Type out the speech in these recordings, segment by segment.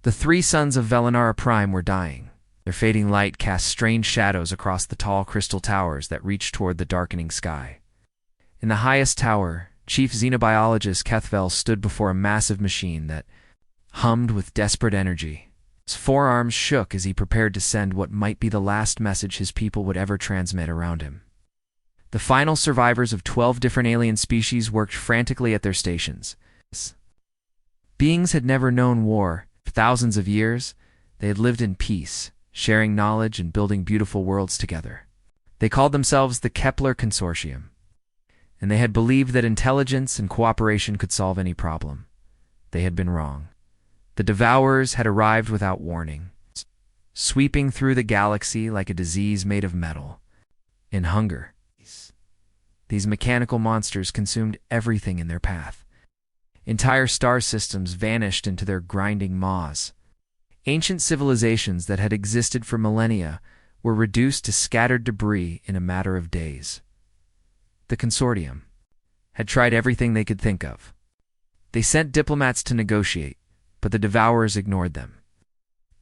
The three sons of Velenara Prime were dying. Their fading light cast strange shadows across the tall crystal towers that reached toward the darkening sky. In the highest tower, Chief Xenobiologist Kethvel stood before a massive machine that hummed with desperate energy. His forearms shook as he prepared to send what might be the last message his people would ever transmit around him. The final survivors of 12 different alien species worked frantically at their stations. Beings had never known war. For thousands of years, they had lived in peace, sharing knowledge and building beautiful worlds together. They called themselves the Kepler Consortium, and they had believed that intelligence and cooperation could solve any problem. They had been wrong. The Devourers had arrived without warning, sweeping through the galaxy like a disease made of metal. In hunger, these mechanical monsters consumed everything in their path. Entire star systems vanished into their grinding maws. Ancient civilizations that had existed for millennia were reduced to scattered debris in a matter of days. The Consortium had tried everything they could think of. They sent diplomats to negotiate, but the Devourers ignored them.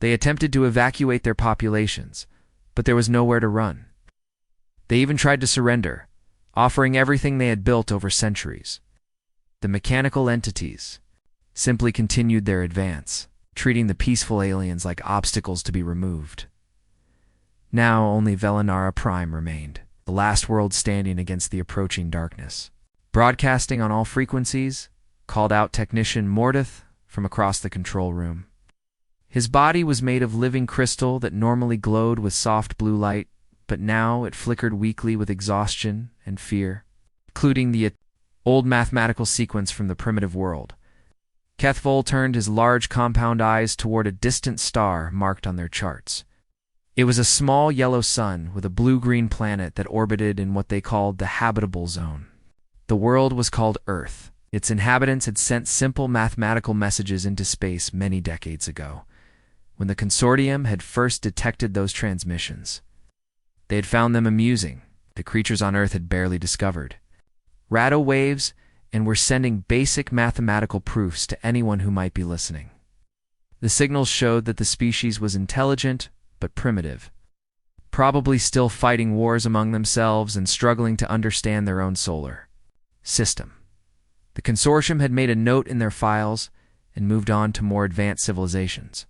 They attempted to evacuate their populations, but there was nowhere to run. They even tried to surrender, offering everything they had built over centuries. The mechanical entities simply continued their advance, treating the peaceful aliens like obstacles to be removed. Now only Velenara Prime remained, the last world standing against the approaching darkness. Broadcasting on all frequencies, called out Technician Mordeth from across the control room. His body was made of living crystal that normally glowed with soft blue light, but now it flickered weakly with exhaustion and fear, including the old mathematical sequence from the primitive world. Kethvel turned his large compound eyes toward a distant star marked on their charts. It was a small yellow sun with a blue-green planet that orbited in what they called the habitable zone. The world was called Earth. Its inhabitants had sent simple mathematical messages into space many decades ago, when the Consortium had first detected those transmissions. They had found them amusing. The creatures on Earth had barely discovered radio waves, and were sending basic mathematical proofs to anyone who might be listening. The signals showed that the species was intelligent but primitive, probably still fighting wars among themselves and struggling to understand their own solar system. The Consortium had made a note in their files and moved on to more advanced civilizations.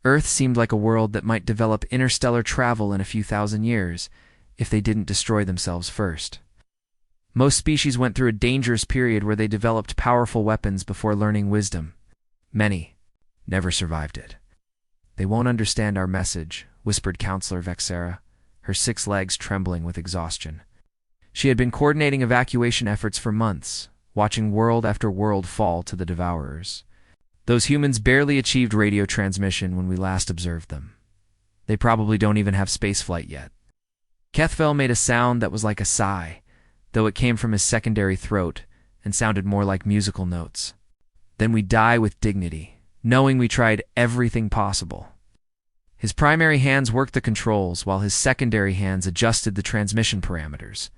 Earth seemed like a world that might develop interstellar travel in a few thousand years if they didn't destroy themselves first. Most species went through a dangerous period where they developed powerful weapons before learning wisdom. Many never survived it. "They won't understand our message," whispered Counselor Vexera, her 6 legs trembling with exhaustion. She had been coordinating evacuation efforts for months, watching world after world fall to the Devourers. Those humans barely achieved radio transmission when we last observed them. They probably don't even have spaceflight yet. Kethvel made a sound that was like a sigh, though it came from his secondary throat and sounded more like musical notes. "Then we die with dignity, knowing we tried everything possible." His primary hands worked the controls, while his secondary hands adjusted the transmission parameters.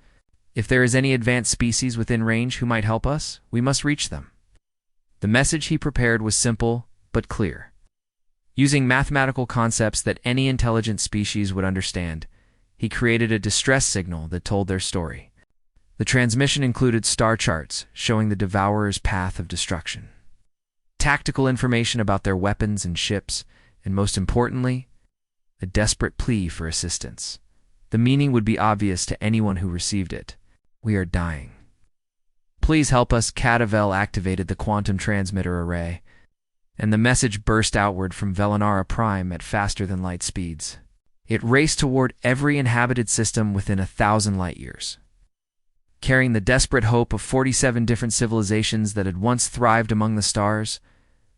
If there is any advanced species within range who might help us, we must reach them. The message he prepared was simple but clear. Using mathematical concepts that any intelligent species would understand, he created a distress signal that told their story. The transmission included star charts showing the Devourers' path of destruction, tactical information about their weapons and ships, and most importantly, a desperate plea for assistance. The meaning would be obvious to anyone who received it. "We are dying. Please help us." Kethvel activated the quantum transmitter array, and the message burst outward from Velenara Prime at faster-than-light speeds. It raced toward every inhabited system within 1,000 light-years. Carrying the desperate hope of 47 different civilizations that had once thrived among the stars,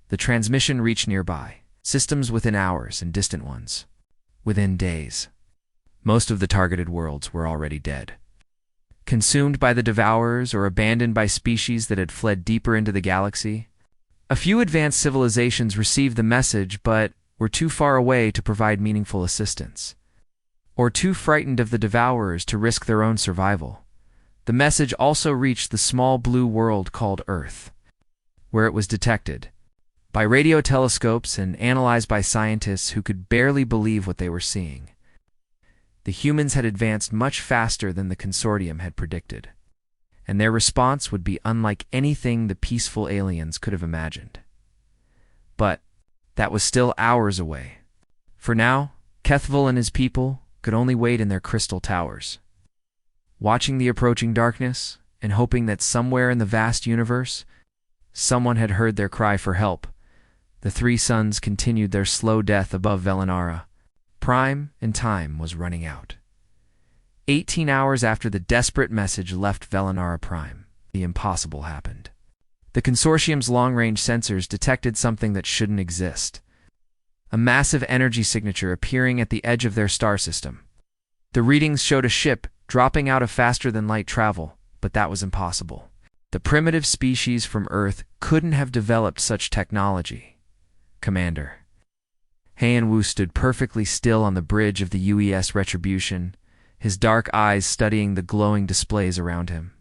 the transmission reached nearby, systems within hours and distant ones within days. Most of the targeted worlds were already dead, consumed by the Devourers or abandoned by species that had fled deeper into the galaxy. A few advanced civilizations received the message but were too far away to provide meaningful assistance, or too frightened of the Devourers to risk their own survival. The message also reached the small blue world called Earth, where it was detected. by radio telescopes and analyzed by scientists who could barely believe what they were seeing. The humans had advanced much faster than the consortium had predicted, and their response would be unlike anything the peaceful aliens could have imagined. But that was still hours away. For now, Kethvil and his people could only wait in their crystal towers, watching the approaching darkness and hoping that somewhere in the vast universe, someone had heard their cry for help. The three suns continued their slow death above Velinara. Prime and time was running out. 18 hours after the desperate message left Velinara Prime, the impossible happened. The consortium's long-range sensors detected something that shouldn't exist. A massive energy signature appearing at the edge of their star system. The readings showed a ship dropping out of faster-than-light travel, but that was impossible. The primitive species from Earth couldn't have developed such technology. Commander. Heian Wu stood perfectly still on the bridge of the UES Retribution, his dark eyes studying the glowing displays around him.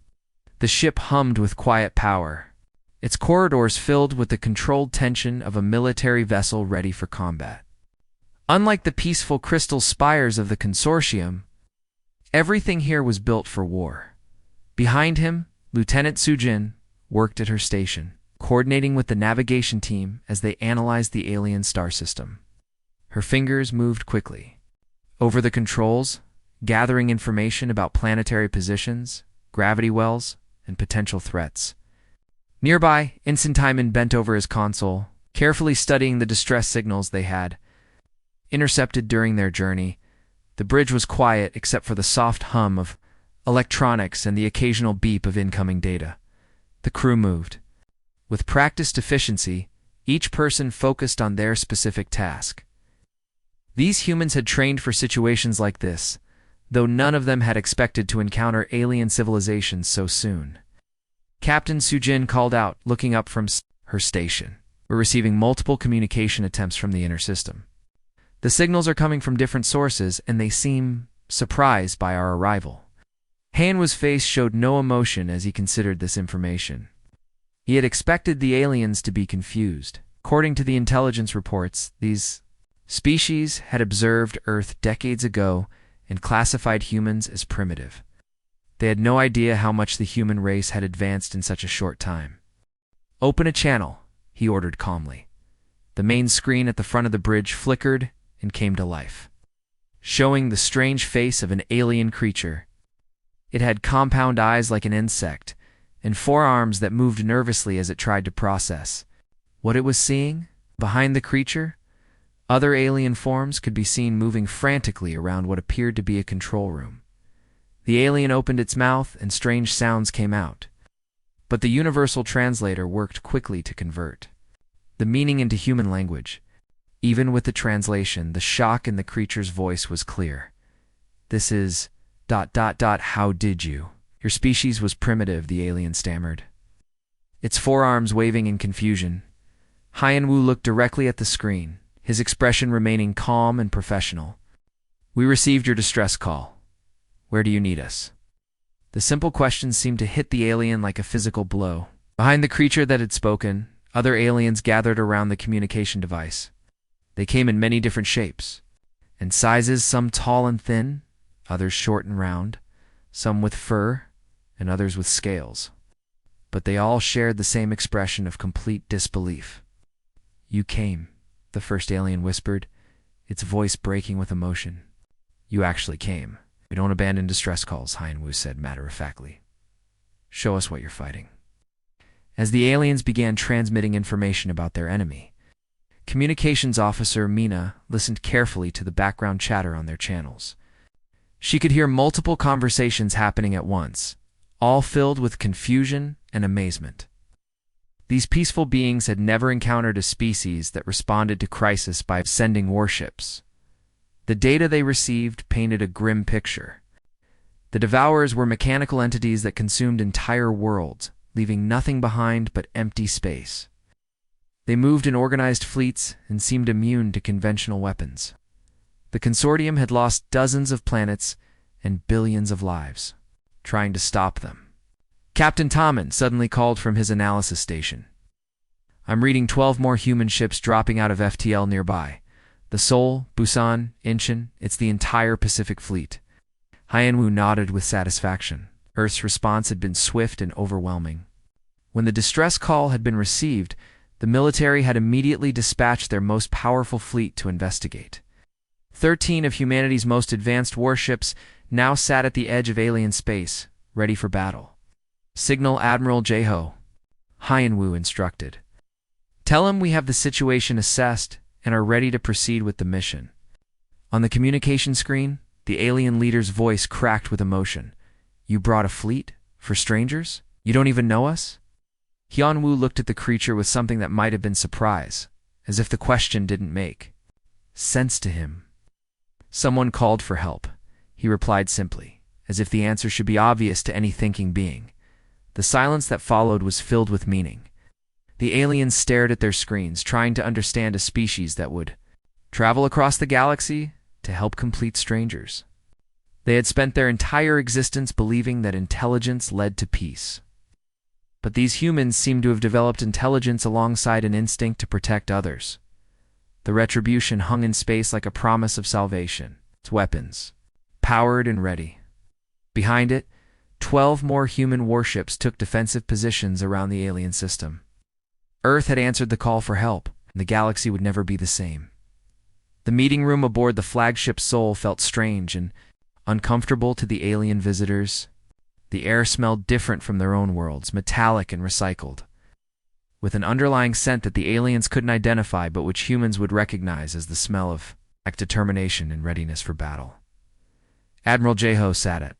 The ship hummed with quiet power, its corridors filled with the controlled tension of a military vessel ready for combat. Unlike the peaceful crystal spires of the consortium, everything here was built for war. Behind him, Lieutenant Sujin worked at her station, coordinating with the navigation team as they analyzed the alien star system. Her fingers moved quickly over the controls, gathering information about planetary positions, gravity wells, and potential threats. Nearby, Ensign Timon bent over his console, carefully studying the distress signals they had intercepted during their journey. The bridge was quiet except for the soft hum of electronics and the occasional beep of incoming data. The crew moved. With practiced efficiency, each person focused on their specific task. These humans had trained for situations like this, though none of them had expected to encounter alien civilizations so soon. Captain Sujin called out, looking up from her station. We're receiving multiple communication attempts from the inner system. The signals are coming from different sources, and they seem surprised by our arrival. Hanwu's face showed no emotion as he considered this information. He had expected the aliens to be confused. According to the intelligence reports, these species had observed Earth decades ago and classified humans as primitive. They had no idea how much the human race had advanced in such a short time. "Open a channel," he ordered calmly. The main screen at the front of the bridge flickered and came to life, showing the strange face of an alien creature. It had compound eyes like an insect, and forearms that moved nervously as it tried to process what it was seeing. Behind the creature, other alien forms could be seen moving frantically around what appeared to be a control room. The alien opened its mouth and strange sounds came out, but the universal translator worked quickly to convert the meaning into human language. Even with the translation, the shock in the creature's voice was clear. "This is... How did you? Your species was primitive," the alien stammered, its forearms waving in confusion. Heian Wu looked directly at the screen, his expression remaining calm and professional. "We received your distress call. Where do you need us?" The simple question seemed to hit the alien like a physical blow. Behind the creature that had spoken, other aliens gathered around the communication device. They came in many different shapes and sizes, some tall and thin, others short and round, some with fur and others with scales. But they all shared the same expression of complete disbelief. "You came," the first alien whispered, its voice breaking with emotion. "You actually came. We don't abandon distress calls," Heian Wu said matter-of-factly. "Show us what you're fighting." As the aliens began transmitting information about their enemy, Communications Officer Mina listened carefully to the background chatter on their channels. She could hear multiple conversations happening at once, all filled with confusion and amazement. These peaceful beings had never encountered a species that responded to crisis by sending warships. The data they received painted a grim picture. The Devourers were mechanical entities that consumed entire worlds, leaving nothing behind but empty space. They moved in organized fleets and seemed immune to conventional weapons. The consortium had lost dozens of planets and billions of lives, trying to stop them. Captain Tommen suddenly called from his analysis station. I'm reading 12 more human ships dropping out of FTL nearby. The Seoul, Busan, Incheon, it's the entire Pacific Fleet. Hyenwoo nodded with satisfaction. Earth's response had been swift and overwhelming. When the distress call had been received, the military had immediately dispatched their most powerful fleet to investigate. 13 of humanity's most advanced warships now sat at the edge of alien space, ready for battle. Signal Admiral Jeho, Hyenwoo instructed. Tell him we have the situation assessed and are ready to proceed with the mission. On the communication screen, the alien leader's voice cracked with emotion. You brought a fleet? For strangers? You don't even know us? Hyunwoo looked at the creature with something that might have been surprise, as if the question didn't make sense to him. Someone called for help, he replied simply, as if the answer should be obvious to any thinking being. The silence that followed was filled with meaning. The aliens stared at their screens, trying to understand a species that would travel across the galaxy to help complete strangers. They had spent their entire existence believing that intelligence led to peace. But these humans seemed to have developed intelligence alongside an instinct to protect others. The retribution hung in space like a promise of salvation, its weapons, powered and ready. Behind it, 12 more human warships took defensive positions around the alien system. Earth had answered the call for help, and the galaxy would never be the same. The meeting room aboard the flagship Seoul felt strange and uncomfortable to the alien visitors. The air smelled different from their own worlds, metallic and recycled, with an underlying scent that the aliens couldn't identify but which humans would recognize as the smell of determination and readiness for battle. Admiral Jeho sat at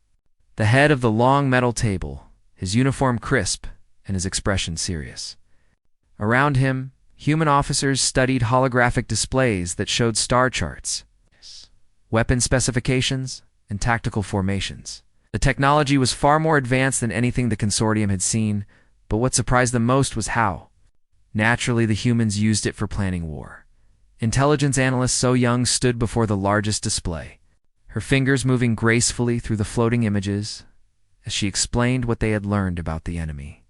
the head of the long metal table, his uniform crisp and his expression serious. Around him, human officers studied holographic displays that showed star charts, weapon specifications, and tactical formations. The technology was far more advanced than anything the consortium had seen, but what surprised them most was how naturally the humans used it for planning war. Intelligence analyst So Young stood before the largest display, her fingers moving gracefully through the floating images as she explained what they had learned about the enemy.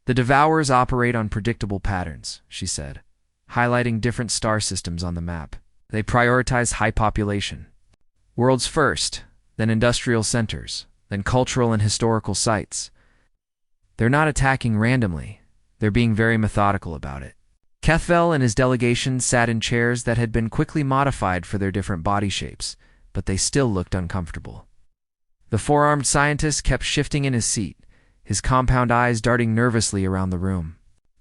The Devourers operate on predictable patterns, she said, highlighting different star systems on the map. They prioritize high population. Worlds first, then industrial centers, then cultural and historical sites. They're not attacking randomly. They're being very methodical about it. Kethvel and his delegation sat in chairs that had been quickly modified for their different body shapes, but they still looked uncomfortable. The four-armed scientist kept shifting in his seat, his compound eyes darting nervously around the room.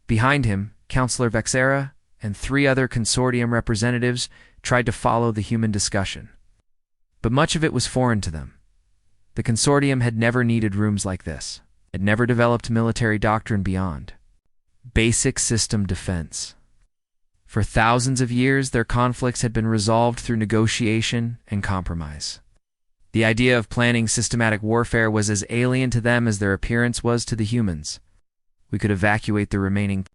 Behind him, Counselor Vexera and 3 other consortium representatives tried to follow the human discussion. But much of it was foreign to them. The consortium had never needed rooms like this. It never developed military doctrine beyond basic system defense. For thousands of years, their conflicts had been resolved through negotiation and compromise. The idea of planning systematic warfare was as alien to them as their appearance was to the humans. We could evacuate the remaining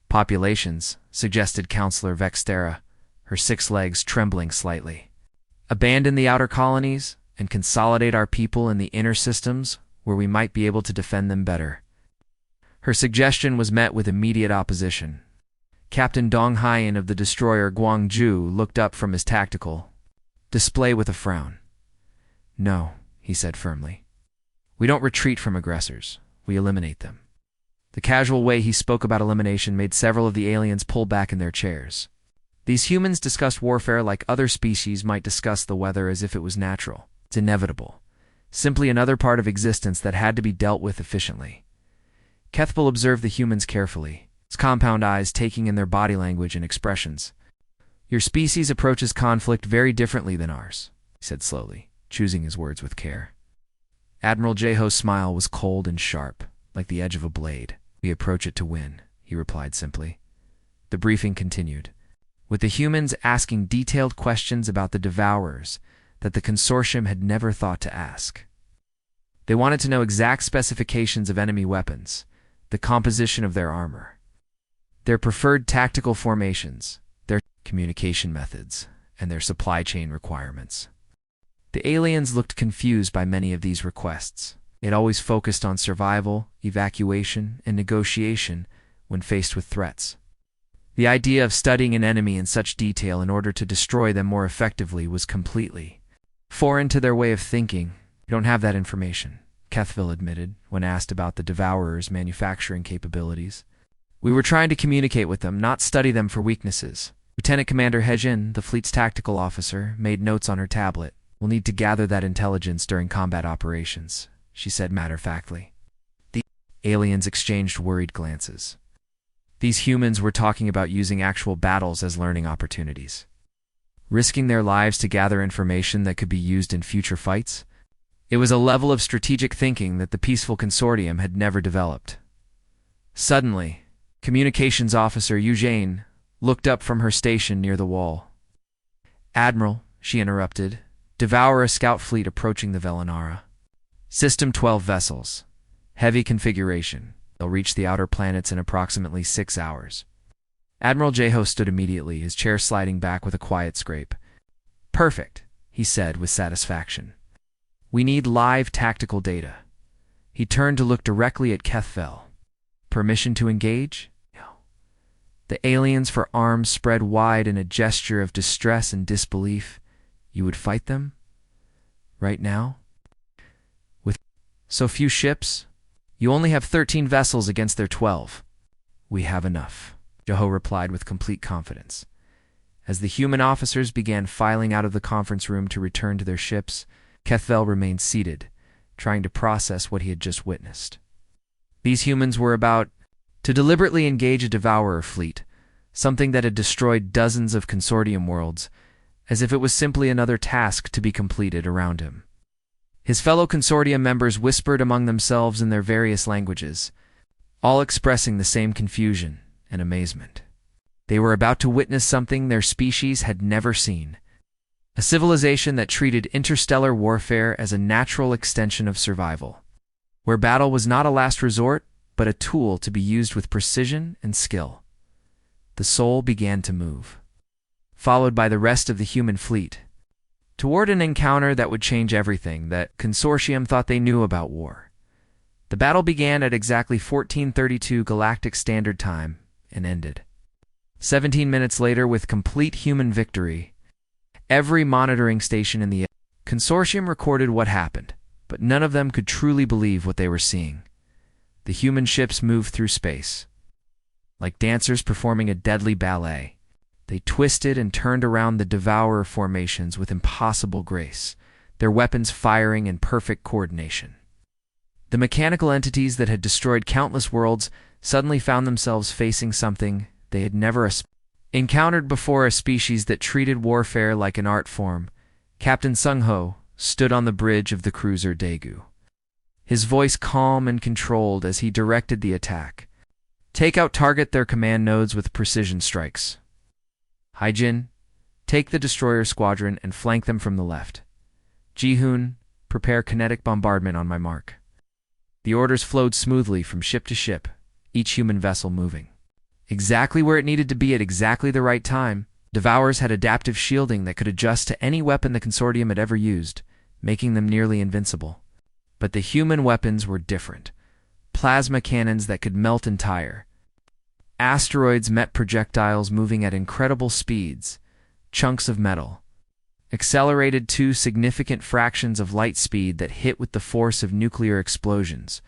populations, suggested Counselor Vextera, her 6 legs trembling slightly. Abandon the outer colonies and consolidate our people in the inner systems where we might be able to defend them better. Her suggestion was met with immediate opposition. Captain Dong Hyen of the destroyer Guangzhou looked up from his tactical display with a frown. No, he said firmly. We don't retreat from aggressors. We eliminate them. The casual way he spoke about elimination made several of the aliens pull back in their chairs. These humans discussed warfare like other species might discuss the weather as if it was natural. It's inevitable. Simply another part of existence that had to be dealt with efficiently. Kethbel observed the humans carefully, his compound eyes taking in their body language and expressions. Your species approaches conflict very differently than ours, he said slowly, choosing his words with care. Admiral Jeho's smile was cold and sharp, like the edge of a blade. We approach it to win, he replied simply. The briefing continued, with the humans asking detailed questions about the Devourers that the consortium had never thought to ask. They wanted to know exact specifications of enemy weapons, the composition of their armor, their preferred tactical formations, their communication methods, and their supply chain requirements. The aliens looked confused by many of these requests. It always focused on survival, evacuation, and negotiation when faced with threats. The idea of studying an enemy in such detail in order to destroy them more effectively was completely foreign to their way of thinking. "You don't have that information," Kethville admitted when asked about the Devourers' manufacturing capabilities. "We were trying to communicate with them, not study them for weaknesses." Lieutenant Commander Hejin, the fleet's tactical officer, made notes on her tablet. "We'll need to gather that intelligence during combat operations," she said matter-of-factly. The aliens exchanged worried glances. These humans were talking about using actual battles as learning opportunities. Risking their lives to gather information that could be used in future fights? It was a level of strategic thinking that the peaceful consortium had never developed. Suddenly, Communications Officer Eugene looked up from her station near the wall. "Admiral," she interrupted, "devour a scout fleet approaching the Velinara. System 12 vessels. Heavy configuration. They'll reach the outer planets in approximately 6 hours." Admiral Jeho stood immediately, his chair sliding back with a quiet scrape. "Perfect," he said with satisfaction. "We need live tactical data." He turned to look directly at Kethville. "Permission to engage?" "No." The aliens for arms spread wide in a gesture of distress and disbelief. "You would fight them? Right now? With so few ships? You only have 13 vessels against their 12. "We have enough," Jeho replied with complete confidence. As the human officers began filing out of the conference room to return to their ships, Kethville remained seated, trying to process what he had just witnessed. These humans were about to deliberately engage a devourer fleet, something that had destroyed dozens of consortium worlds, as if it was simply another task to be completed around him. His fellow consortium members whispered among themselves in their various languages, all expressing the same confusion and amazement. They were about to witness something their species had never seen. A civilization that treated interstellar warfare as a natural extension of survival, where battle was not a last resort, but a tool to be used with precision and skill. The soul began to move, followed by the rest of the human fleet, toward an encounter that would change everything that Consortium thought they knew about war. The battle began at exactly 1432 Galactic Standard Time and ended 17 minutes later with complete human victory. Every monitoring station in the Consortium recorded what happened, but none of them could truly believe what they were seeing. The human ships moved through space. Like dancers performing a deadly ballet, they twisted and turned around the devourer formations with impossible grace, their weapons firing in perfect coordination. The mechanical entities that had destroyed countless worlds suddenly found themselves facing something they had never encountered before, a species that treated warfare like an art form. Captain Sung-ho stood on the bridge of the cruiser Daegu, his voice calm and controlled as he directed the attack. Target their command nodes with precision strikes. Haijin, take the destroyer squadron and flank them from the left. Ji-hoon, prepare kinetic bombardment on my mark. The orders flowed smoothly from ship to ship, each human vessel moving exactly where it needed to be at exactly the right time. Devourers had adaptive shielding that could adjust to any weapon the Consortium had ever used, making them nearly invincible. But the human weapons were different. Plasma cannons that could melt and tire. Asteroids met projectiles moving at incredible speeds. Chunks of metal accelerated to significant fractions of light speed that hit with the force of nuclear explosions.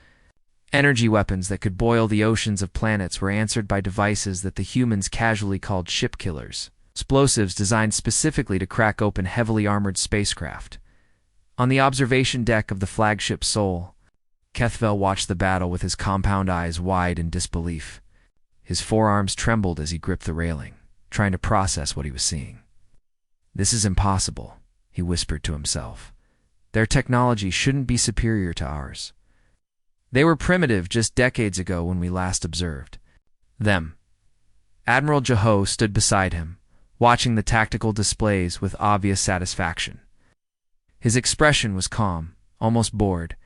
Energy weapons that could boil the oceans of planets were answered by devices that the humans casually called ship killers, explosives designed specifically to crack open heavily armored spacecraft. On the observation deck of the flagship Seoul, Kethville watched the battle with his compound eyes wide in disbelief. His forearms trembled as he gripped the railing, trying to process what he was seeing. "This is impossible," he whispered to himself. "Their technology shouldn't be superior to ours. They were primitive just decades ago when we last observed them." Admiral Jeho stood beside him, watching the tactical displays with obvious satisfaction. His expression was calm, almost bored,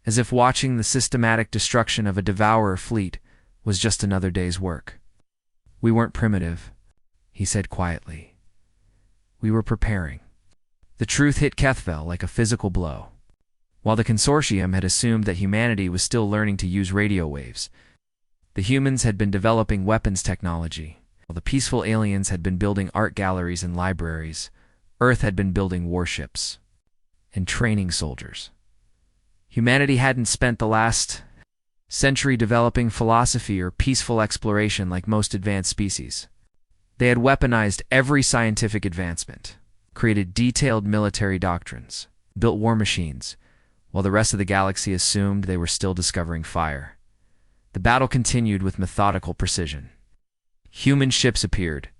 as if watching the systematic destruction of a devourer fleet was just another day's work. "We weren't primitive," he said quietly. "We were preparing." The truth hit Kethville like a physical blow. While the Consortium had assumed that humanity was still learning to use radio waves, the humans had been developing weapons technology, While the peaceful aliens had been building art galleries and libraries, Earth had been building warships and training soldiers. Humanity hadn't spent the last century developing philosophy or peaceful exploration like most advanced species. They had weaponized every scientific advancement, created detailed military doctrines, built war machines, while the rest of the galaxy assumed they were still discovering fire. The battle continued with methodical precision. Human ships appeared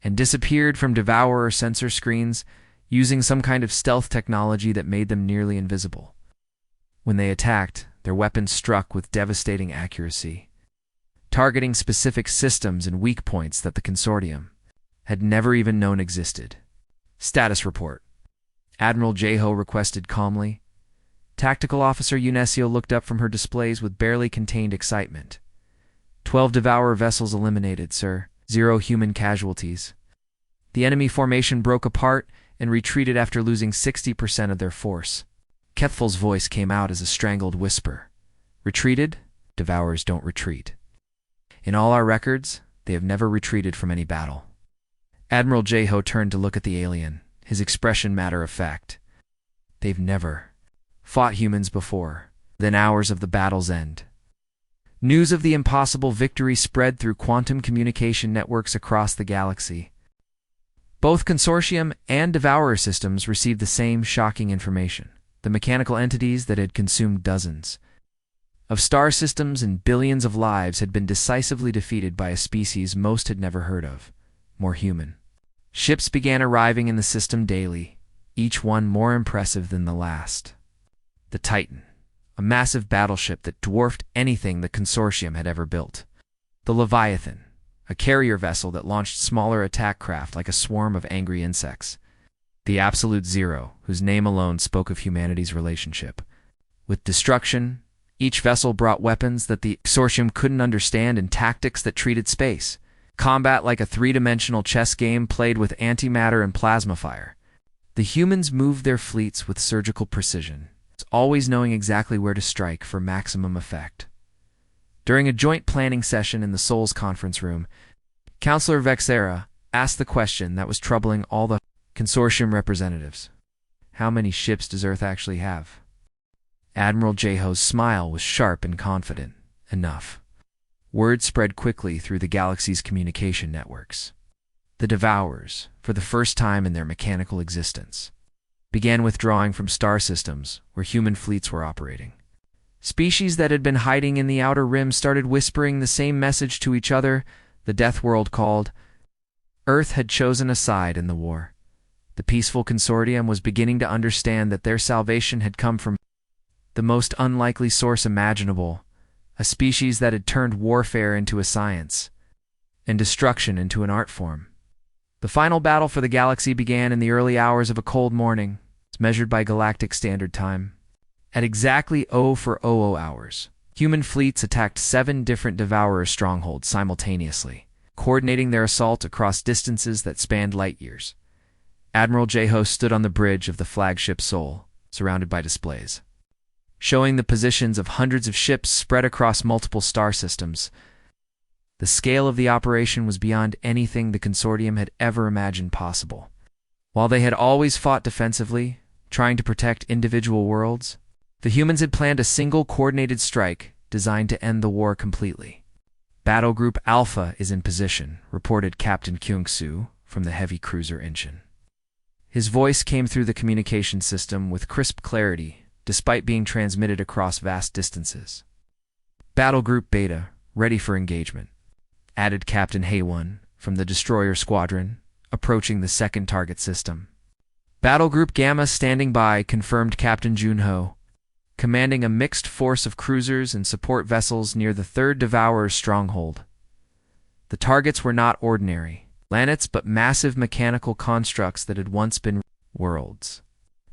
and disappeared from devourer sensor screens using some kind of stealth technology that made them nearly invisible. When they attacked, their weapons struck with devastating accuracy, targeting specific systems and weak points that the consortium had never even known existed. Status report. Admiral Jeho requested calmly. Tactical Officer Unesio looked up from her displays with barely contained excitement. 12 Devourer vessels eliminated, sir. 0 human casualties. The enemy formation broke apart and retreated after losing 60% of their force. Kethfel's voice came out as a strangled whisper. Retreated? Devourers don't retreat. In all our records, they have never retreated from any battle. Admiral Jeho turned to look at the alien, his expression matter of fact. They've never fought humans before, then hours of the battle's end. News of the impossible victory spread through quantum communication networks across the galaxy. Both Consortium and Devourer systems received the same shocking information. The mechanical entities that had consumed dozens of star systems and billions of lives had been decisively defeated by a species most had never heard of, more human. Ships began arriving in the system daily, each one more impressive than the last. The Titan, a massive battleship that dwarfed anything the Consortium had ever built. The Leviathan, a carrier vessel that launched smaller attack craft like a swarm of angry insects. The Absolute Zero, whose name alone spoke of humanity's relationship with destruction. Each vessel brought weapons that the Consortium couldn't understand and tactics that treated space. Combat like a three-dimensional chess game played with antimatter and plasma fire. The humans moved their fleets with surgical precision, always knowing exactly where to strike for maximum effect. During a joint planning session in the Souls conference room, Counselor Vexera asked the question that was troubling all the Consortium representatives. How many ships does Earth actually have? Admiral Jeho's smile was sharp and confident. Enough. Word spread quickly through the galaxy's communication networks. The Devourers, for the first time in their mechanical existence, began withdrawing from star systems where human fleets were operating. Species that had been hiding in the outer rim started whispering the same message to each other. The Death World called. Earth had chosen a side in the war. The peaceful consortium was beginning to understand that their salvation had come from the most unlikely source imaginable, a species that had turned warfare into a science and destruction into an art form. The final battle for the galaxy began in the early hours of a cold morning, as measured by Galactic Standard Time. At exactly 00 hours, human fleets attacked 7 different Devourer strongholds simultaneously, coordinating their assault across distances that spanned light years. Admiral Jeho stood on the bridge of the flagship Sol, surrounded by displays, showing the positions of hundreds of ships spread across multiple star systems. The scale of the operation was beyond anything the Consortium had ever imagined possible. While they had always fought defensively, trying to protect individual worlds, the humans had planned a single coordinated strike designed to end the war completely. Battle Group Alpha is in position, reported Captain Kyung-soo from the heavy cruiser Incheon. His voice came through the communication system with crisp clarity, despite being transmitted across vast distances. Battle Group Beta, ready for engagement, added Captain Haewon from the Destroyer Squadron, approaching the second target system. Battle Group Gamma standing by, confirmed Captain Junho, commanding a mixed force of cruisers and support vessels near the third Devourer's stronghold. The targets were not ordinary planets but massive mechanical constructs that had once been worlds.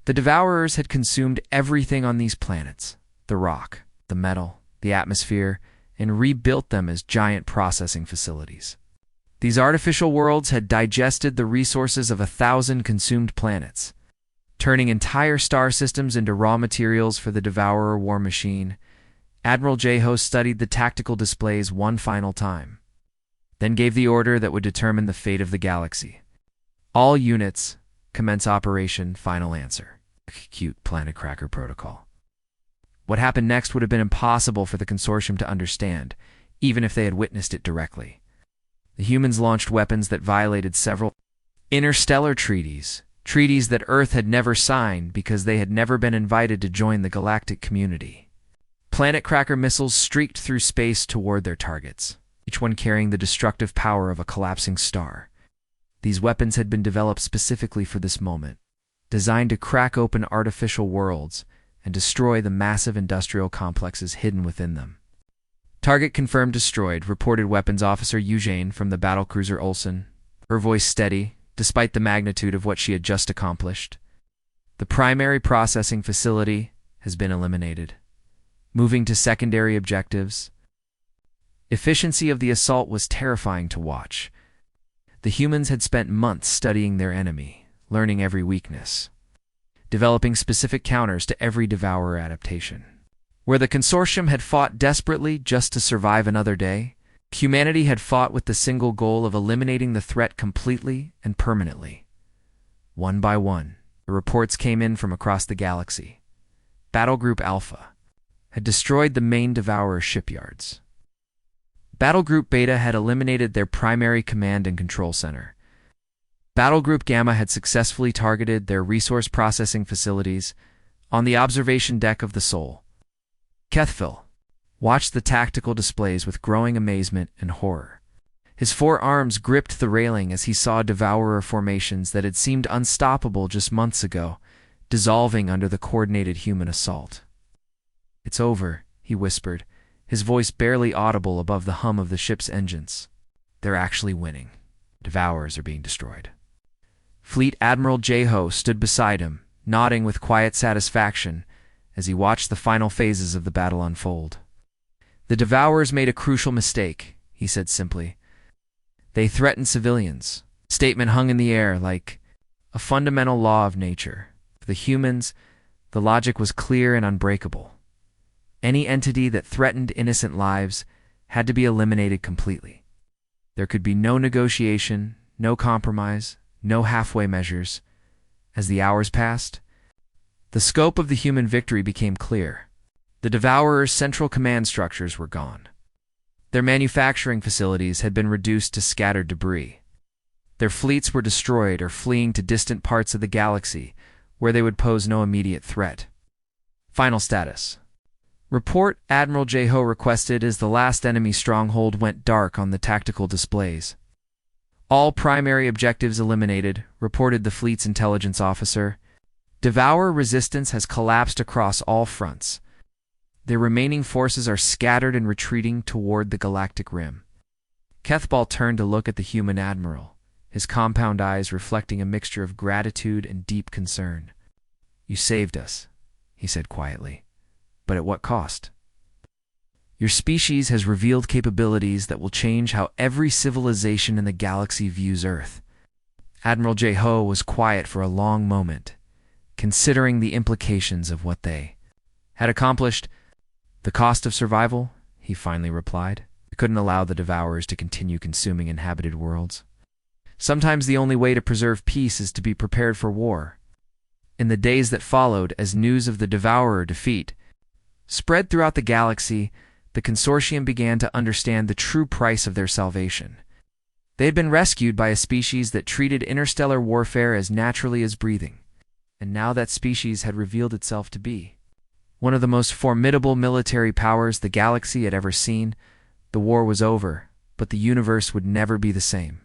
The Devourers had consumed everything on these planets, the rock, the metal, the atmosphere, and rebuilt them as giant processing facilities. These artificial worlds had digested the resources of 1,000 consumed planets, turning entire star systems into raw materials for the Devourer war machine. Admiral Jeho studied the tactical displays one final time. then gave the order that would determine the fate of the galaxy. All units, commence operation, final answer. Cute Planet Cracker protocol. What happened next would have been impossible for the consortium to understand, even if they had witnessed it directly. The humans launched weapons that violated several interstellar treaties, treaties that Earth had never signed because they had never been invited to join the galactic community. Planet Cracker missiles streaked through space toward their targets, each one carrying the destructive power of a collapsing star. These weapons had been developed specifically for this moment, designed to crack open artificial worlds and destroy the massive industrial complexes hidden within them. Target confirmed destroyed, reported Weapons Officer Eugene from the battlecruiser Olsen, her voice steady, despite the magnitude of what she had just accomplished. The primary processing facility has been eliminated. Moving to secondary objectives. Efficiency of the assault was terrifying to watch. The humans had spent months studying their enemy, learning every weakness, developing specific counters to every Devourer adaptation. Where the consortium had fought desperately just to survive another day, humanity had fought with the single goal of eliminating the threat completely and permanently. One by one, the reports came in from across the galaxy. Battlegroup Alpha had destroyed the main Devourer shipyards. Battlegroup Beta had eliminated their primary command and control center. Battlegroup Gamma had successfully targeted their resource processing facilities on the observation deck of the Sol. Kethville watched the tactical displays with growing amazement and horror. His 4 arms gripped the railing as he saw Devourer formations that had seemed unstoppable just months ago, dissolving under the coordinated human assault. "It's over," he whispered, his voice barely audible above the hum of the ship's engines. "They're actually winning. Devourers are being destroyed." Fleet Admiral Jeho stood beside him, nodding with quiet satisfaction as he watched the final phases of the battle unfold. "The Devourers made a crucial mistake," he said simply. "They threatened civilians." Statement hung in the air like a fundamental law of nature. For the humans, the logic was clear and unbreakable. Any entity that threatened innocent lives had to be eliminated completely. There could be no negotiation, no compromise, no halfway measures. As the hours passed, the scope of the human victory became clear. The Devourers' central command structures were gone. Their manufacturing facilities had been reduced to scattered debris. Their fleets were destroyed or fleeing to distant parts of the galaxy where they would pose no immediate threat. Final status. Report Admiral Jeho requested as the last enemy stronghold went dark on the tactical displays. "All primary objectives eliminated," reported the fleet's intelligence officer. "Devourer resistance has collapsed across all fronts. Their remaining forces are scattered and retreating toward the galactic rim." Kethball turned to look at the human admiral, his compound eyes reflecting a mixture of gratitude and deep concern. "You saved us," he said quietly. "But at what cost? Your species has revealed capabilities that will change how every civilization in the galaxy views Earth." Admiral Jeho was quiet for a long moment, considering the implications of what they had accomplished. "The cost of survival," he finally replied. "We couldn't allow the Devourers to continue consuming inhabited worlds. Sometimes the only way to preserve peace is to be prepared for war." In the days that followed, as news of the Devourer defeat spread throughout the galaxy, the consortium began to understand the true price of their salvation. They had been rescued by a species that treated interstellar warfare as naturally as breathing, and now that species had revealed itself to be one of the most formidable military powers the galaxy had ever seen. The war was over, but the universe would never be the same.